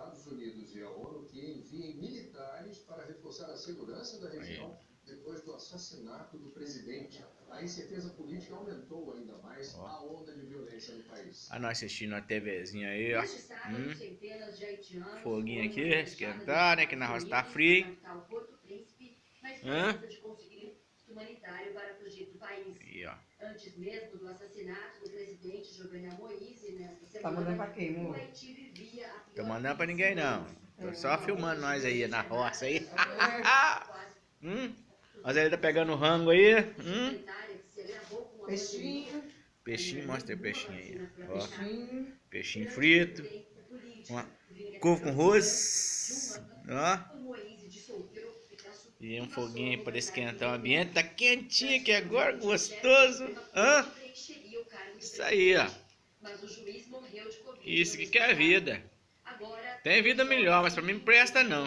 Estados Unidos e a ONU que enviem militares para reforçar a segurança da região depois do assassinato do presidente. A incerteza política aumentou ainda mais a onda de violência no país. A nós assistindo a TVzinha aí, ó. Foguinho aqui, esquentar, né? Que na roça tá frio. Humanitário para fugir do país. Aí, ó. Antes mesmo do assassinato do presidente Jovenel Moïse nesta semana, tá mandando pra quem, amor? Tô mandando pra ninguém não. Tô só filmando nós aí na roça aí. Mas ele tá pegando rango aí. Peixinho. Peixinho, mostra aí o peixinho aí. Ó. Peixinho frito. Couve com arroz. Ó. E um foguinho aí para esquentar o ambiente. Tá quentinho aqui agora, gostoso. Hã? Isso aí, ó. Isso que é a vida. Tem vida melhor, mas pra mim não presta não.